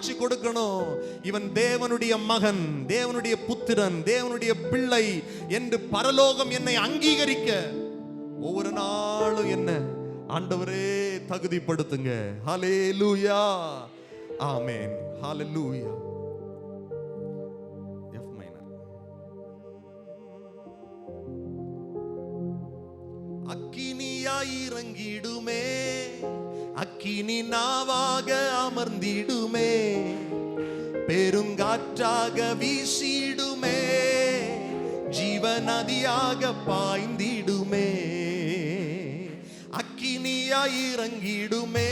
சாட்சி கொடுக்கணும். இவன் தேவனுடைய மகன், தேவனுடைய புத்திரன், தேவனுடைய பிள்ளை என்று பரலோகம் என்னை அங்கீகரிக்க ஒவ்வொரு நாளும் என்ன ஆண்டவரே தகுதிப்படுத்துங்க. ஹல்லேலூயா, ஆமென், ஹல்லேலூயா. F minor. அக்கினியாய் இறங்கிடுமே, அக்கினி நாவாக அமர்ந்திடுமே, பெருங்காற்றாக வீசிடுமே, ஜீவ நதியாக பாய்ந்திடுமே. அக்கினியாய் இறங்கிடுமே,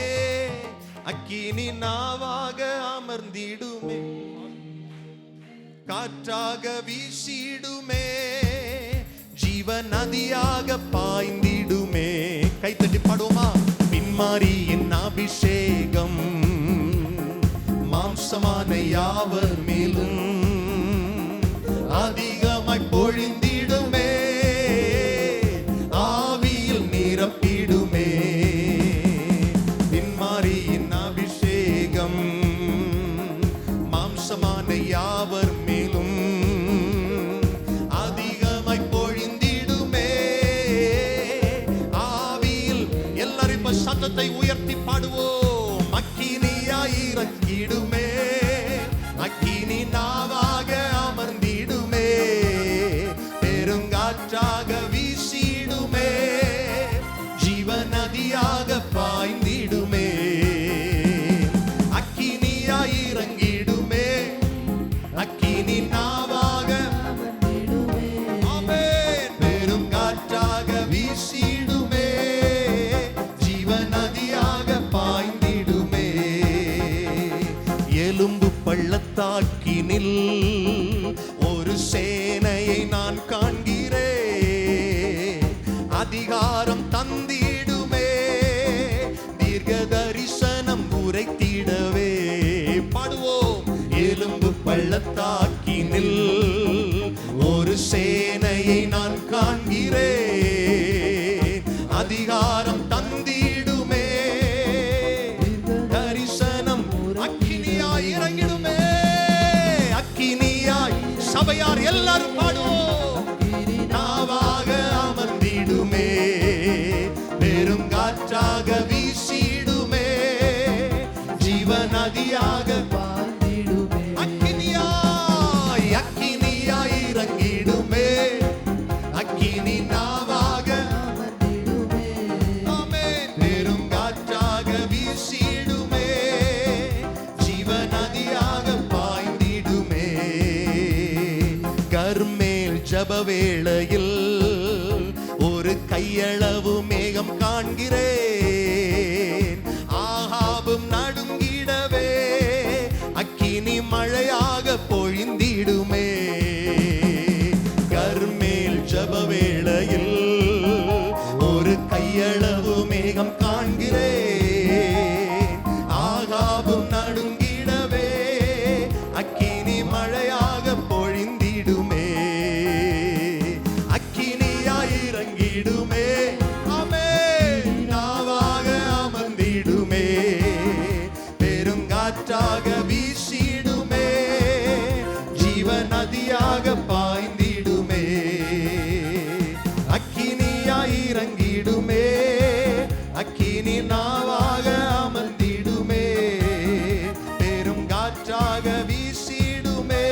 அக்கினி நாவாக அமர்ந்திடுமே, காற்றாக வீசிடுமே, ஜீவ நதியாக பாய்ந்திடுமே. கைத்தட்டி பாடுவோமா? பின்மாரியின் அபிஷேகம் மாம்சமான யாவர் மேலும் அதிகமாய் பொழிந்திடுமே, ஆவியில் நிரப்பிடுமே. பின்மாரியின் அபிஷேகம் மாம்சமான யாவர் மேலும் அதிகமாய் பொழிந்திடுமே, ஆவியில். எல்லாரும் இப்ப சத்தத்தை உயர்த்தி பாடுவோம். அக்கினியாய் இறங்கிடுமே, அக்கினி நாவாக அமர்ந்திடுமே, பெருங்காற்றாக வீசிடுமே, ஜீவ நதியாக பாய்ந்திடுமே. அக்கினியாய் இறங்கிடுமே, அக்கினி நாவாக ஆமென், பெருங்காற்றாக வீசிடுமே, ஜீவ நதியாக பாய்ந்திடுமே. எலும்பு பள்ளத்தாக்கினில் ஒரு சேனையை நான் காண்கிறேன், அதிகாரம் தந்திடுமே, தீர்க்க தரிசனம் உரைத்திடவே. பாடுவோம். எலும்பு பள்ளத்தாக்கினில் ஒரு சேனையை நான் காண்கிறேன், அதிகாரம் தந்திடுமே, தரிசனம். அக்கினியாய் இறங்கிடுமே, அக்கினியாய். சபையார் எல்லாரும் பாடுவோம். நாவாக அமர்ந்திடுமே, பெருங்காற்றாக வீசிடுமே, ஜீவ நதியாக பாய்ந்திடுமே. அக்கினியாய், அக்கினியாய் இறங்கிடுமே, அக்கினி நாவாக அமர்ந்திடுமே, ஆமென், பெருங்காற்றாக வீசிடுமே, ஜீவ நதியாக பாய்ந்திடுமே. கர்மேல் ஜப வேளையில் ஒரு கையளவு மேகம் காண்கிறேன், ஆகாபும் நடுங்கிடவே, அக்கினி மழையாக பொழிந்திடுமே. கர்மேல் ஜப வேளையில் ஒரு கையளவு மேகம் காண்கிறேன், ஆகாபும் நடுங்கிடவே, அக்கினி மழையாக பொழிந்திடுமே. அக்கினியாய் இறங்கிடுமே, ஆமென், நாவாக அமர்ந்திடுமே, பெருங்காற்றாக வீசிடுமே, ஜீவ நதியாக பாய்ந்திடுமே. அக்கினியாய் இறங்கிடுமே, அக்கினி நாவாக அமர்ந்திடுமே, பெருங்காற்றாக வீசிடுமே,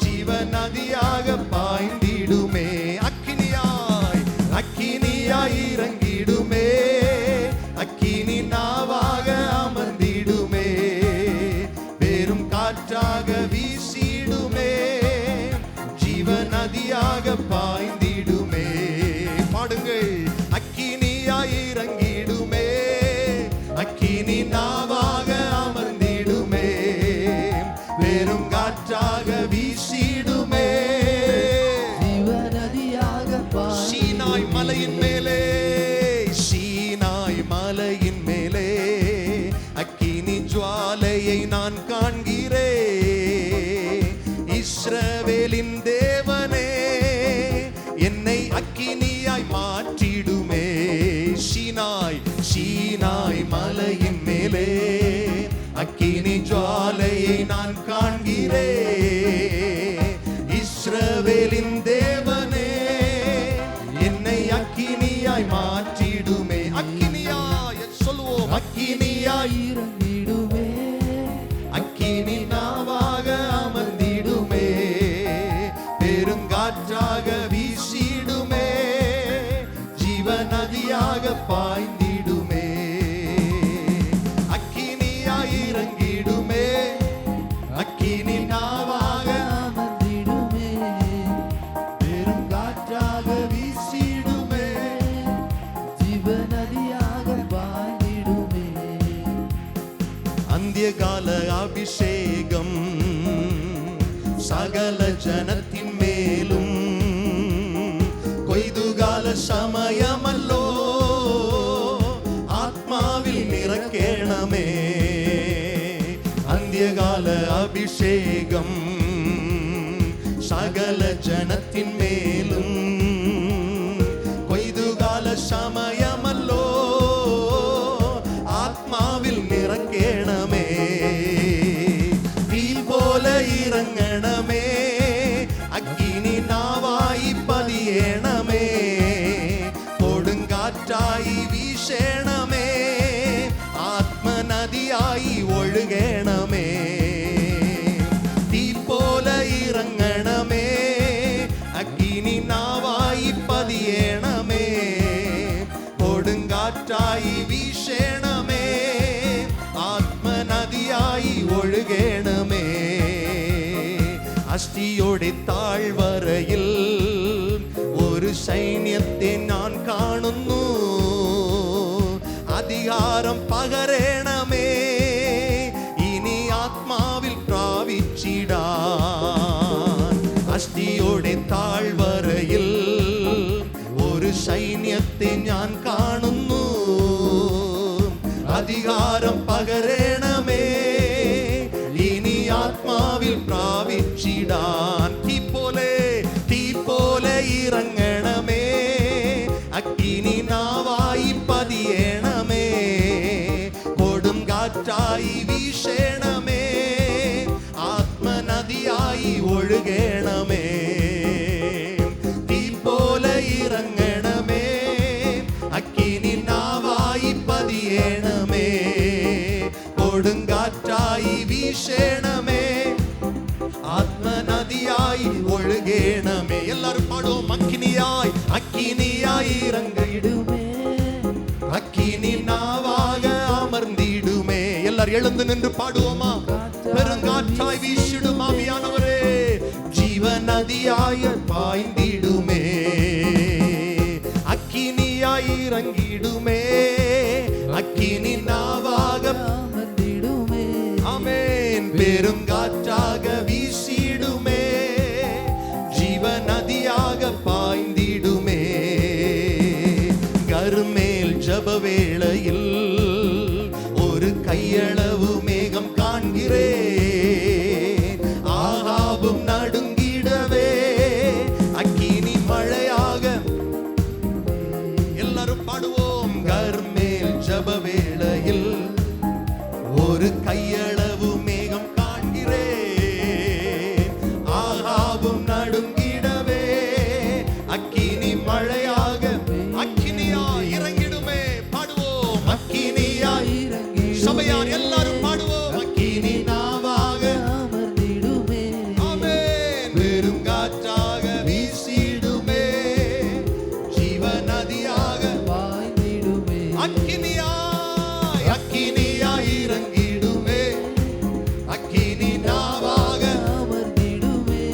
ஜீவ நதியாக பாய்ந்திடுமே. அக்கினியாய், அக்கினியாய் இறங்கிடுமே, அக்கினி நாவாக அமர்ந்திடுமே, பெரும் காற்றாக வீசிடுமே, ஜீவ நதியாக பாய்ந்திடுமே. பாடுங்கள். அக்கினியாய் இறங்கிடுமே, அக்கினி நாவாக அமர்ந்திடுமே, பெரும் காற்றாக வீசிடுமே, ஜீவ நதியாக பாய்ந்திடுமே. சீனாய் மலையின் மேலே, சீனாய் மலையின் மேலே அக்கினி ஜுவாலையை நான் காண்கிறேன். இஸ்ரவேலின் தேவனே, என்னை அக்கினியாய் மாற்றிடுமே. சீனாய், சீனாய் மலையின் மேலே அக்கினி ஜுவாலையை நான் காண்கிறேன். இஸ்ரவேலின் தேவனே என்னை அக்கினியாய் மாற்றிடுமே. அக்கினியாய் சொல்லுவோம், அக்கினியாய் இறங்கிடுமே, அக்கினி நாவாக அமர்ந்திடுமே, பெருங்காற்றாக வீசிடுமே, ஜீவ நதியாக பாய்ந்திடுமே. அக்கினியாய் இறங்கிடுமே, அக்கினி நாவாக அமர்ந்திடுமே, பெருங்காற்றாக வீசிடுமே. ஜீவ நதியாக பாய்ந்திடுமே. அந்தியகால அபிஷேகம் சகல ஜனத்தின் மேலும், கொய்துகால சமயமல்லோ ஆத்மாவில் நிறக்கேணமே. அந்தியகால அபிஷேகம் சகல ஜனத்தின் மேலும், கொய்துகால சமயமல்லோ ஆத்மாவில் நிறக்கேணமே. தீ போல இறங்கணமே, அக்கினி நாவாய் பதியேணமே, கொடுங்காற்றாய் வீசேணமே, ஆத்ம நதியாய் ஒழுகேணமே. தீ போல இறங்கணமே, அக்கினி நாவாய் பதியேணமே, கொடுங்காற்றாய் வீசேணமே, ஆத்ம நதியாய் ஒழுகேணமே. அஸ்தியோட தாழ்வரையில் ஒரு സൈന്യത്തെ நான் കാണുന്നു, அதிகாரம் പകരണമേ, ഇനി ആത്മാവിൽ പ്രാപിച്ചിടാൻ. അസ്ഥിയോടെ താഴ്വരയിൽ ഒരു സൈന്യത്തെ ഞാൻ കാണുന്നു, அதிகாரம் പകരണമേ, ഇനി ആത്മാവിൽ പ്രാപിച്ചിടാൻ. തീ പോലെ ഇറങ്ങണമേ, അക്കിനി നാവായി പതിയണമേ, കൊടും കാറ്റായി വീശണമേ, ആത്മനദിയായി ഒഴുകണമേ. തീ പോലെ ഇറങ്ങണമേ, അക്കിനി നാവായി പതിയണമേ, കൊടുങ്കാറ്റായി വീശണമേ, ആത്മനദിയായി ഒഴുകണമേ. എല്ലാവരും പാടും, അക്കിനിയായി അക്കിനിയായി ഇറങ്ങിടുമേ, அக்கினி நாவாக அமர்ந்திடுமே. எல்லாரும் எழுந்து நின்று பாடுவோமா? பெருங்காற்றாய் வீசிடும் ஆவியானவரே, ஜீவ நதியாய் பாய்ந்திடுமே, அக்கினியாய் இறங்கிடுமே, அக்கினி நாவாக அமர்ந்திடுமே, ஆமென், பெருங்காற்றாக வீசிடுமே, ஜீவ நதியாக பாய்ந்திடுமே. கருமேல் ஜப வேளையில் ஒரு கையளவு மேகம் காண்கிறேன், ஆகாபும் நடுங்கிடவே அக்கினி மழையாக. எல்லாரும் பாடுவோம், கருமேல் ஜப வேளையில் ஒரு கையளவு மேகம் காண்கிறேன், ஆகாபும் நடுங்கிடவே அக்கினி மழையாக. அக்கினியா இறங்கிடுமே, பாடுவோம், அக்கினியா இறங்கிடுமே, சபையார் எல்லாரும் பாடுவோம், அக்கினி நாவாக அமர்ந்திடுமே, ஆமென், பெருங்காற்றாக வீசிடுமே, ஜீவ நதியாக பாய்ந்திடுமே, அக்கினியாய் அக்கினியாய் இறங்கிடுமே, அக்கினி நாவாக அமர்ந்திடுமே,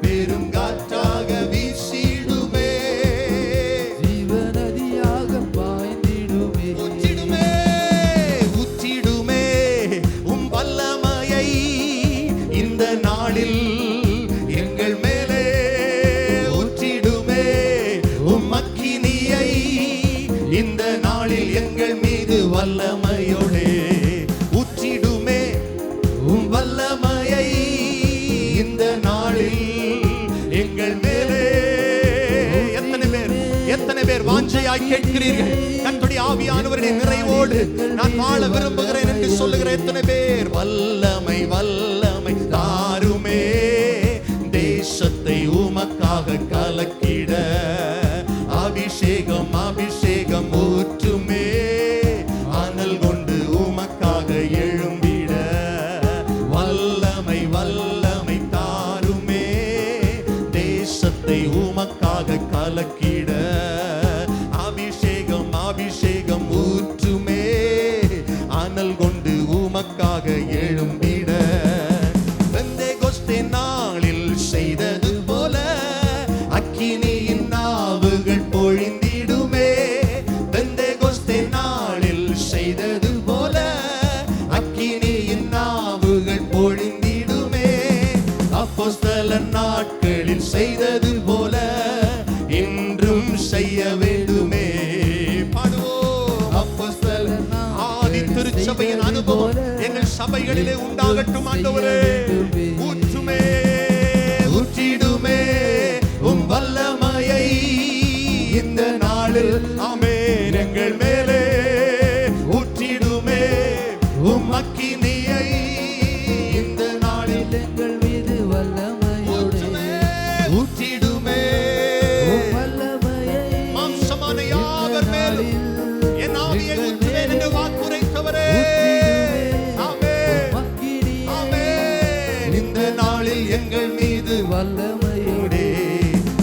பெருங்காற்றாக வீசிடுமே, ஜீவ நதியாக பாய்ந்திடுமே. ஊற்றிடுமே ஊற்றிடுமே உம் வல்லமையை இந்த நாளில் எங்கள் மேலே ஊற்றிடுமே, உம் அக்கினியை இந்த நாளில் எங்கள் மீது வல்லமையோடே ஊற்றிடுமே, உம் வல்லமையை இந்த நாளில் எங்கள் மேலே. எத்தனை பேர் வாஞ்சையாய் கேட்கிறீர்கள்? கர்த்தருடைய ஆவியானவருடைய நிறைவோடு நான் வாழ விரும்புகிறேன் என்று சொல்லுகிற எத்தனை பேர்? வல்லமை வல்லமை தாருமே, தேசத்தை உமக்காக கலக்கிட அபிஷேகம் அபிஷேகம் ஊற்றுமே, அனல் கொண்டு உமக்காக எழும்பிட வல்லமை வல்லமை தாருமே, தேசத்தை உமக்காக கலக்கிட அபிஷேகம் அபிஷேகம் ஊற்றுமே, அனல் கொண்டு உமக்காக எழும்பிட. பெந்தேகோஸ்தே நாளில் செய்தது போல அக்கினியின் நாவுகள் பொழிந்திடுமே. பெந்தேகோஸ்தே நாளில் செய்தது போல அக்கினியின் நாவுகள் பொழிந்திடுமே. அப்போஸ்தலர் நாட்களில் செய்தது போல இன்றும் செய்ய வேண்டுமே. பாடுவோம். அப்போஸ்தலர் ஆதி திருச்சபையின் அனுபவம் எங்கள் சபைகளிலே உண்டாகட்டும் ஆண்டவரே. ஊற்றுமே ஊற்றிடுமே உம் வல்லமையை இந்த நாளில் ஆமென் எங்கள் மேலே ஊற்றிடுமே உம் அக்கினியை இந்த நாளில் எங்கள் மீது வல்லமையோடு ஊற்றிடுமே வல்லமையை மாம்சமான யாவர் மேலும் என் ஆவியை ஊற்றுவேன் என்று வாக்குரைத்தவரே. ஆமென் ஆமென். இந்த நாளில் எங்கள் மீது வல்லமையோடு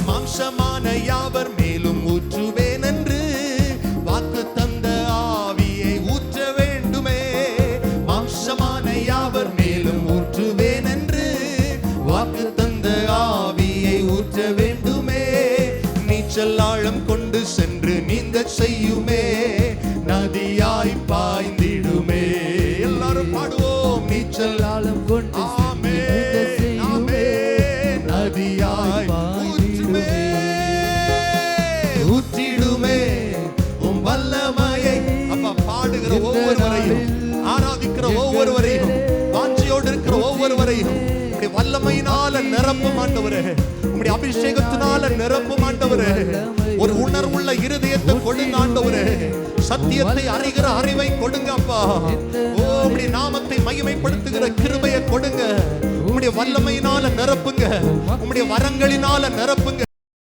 மாம்சமான யாவர் மேலும் ஊற்றுவேன் என்று வாக்கு தந்த ஆவியை ஊற்ற வேண்டுமே. மாம்சமான யாவர் மேலும் ஊற்றுவேன் என்று வாக்கு தந்த ஆவியை ஊற்ற வேண்டுமே. நீச்சல் ஆழம் கொண்டு சென்று நீந்த செய்யுமே, நதியாய் பாய்ந்திடுமே. எல்லாரும் பாடுவோம். நீச்சல் ஆழம் கொண்டு ஆமென் ஆமென். நதியாய் ஊற்றுமே ஊற்றிடுமே உம் வல்லமையை. அப்பா, பாடுகிற ஒவ்வொருவரையும், ஆராதிக்கிற ஒவ்வொருவரையும், வாஞ்சியோடு இருக்கிற ஒவ்வொருவரையும் உம்முடைய வல்லமையினால நிரப்பும் ஆண்டவரே. உம்முடைய அபிஷேகத்தினால நிரப்பும் ஆண்டவரே. ஒரு உணர்வுள்ள இருதயத்தை கொடுங்க ஆண்டவரே. சத்தியத்தை அறிகிற அறிவை கொடுங்க அப்பா. ஓ, உம்முடைய நாமத்தை மகிமைப்படுத்துகிற கிருபையை கொடுங்க. உம்முடைய வல்லமையினால நிரப்புங்க, உம்முடைய வரங்களினால நிரப்புங்க.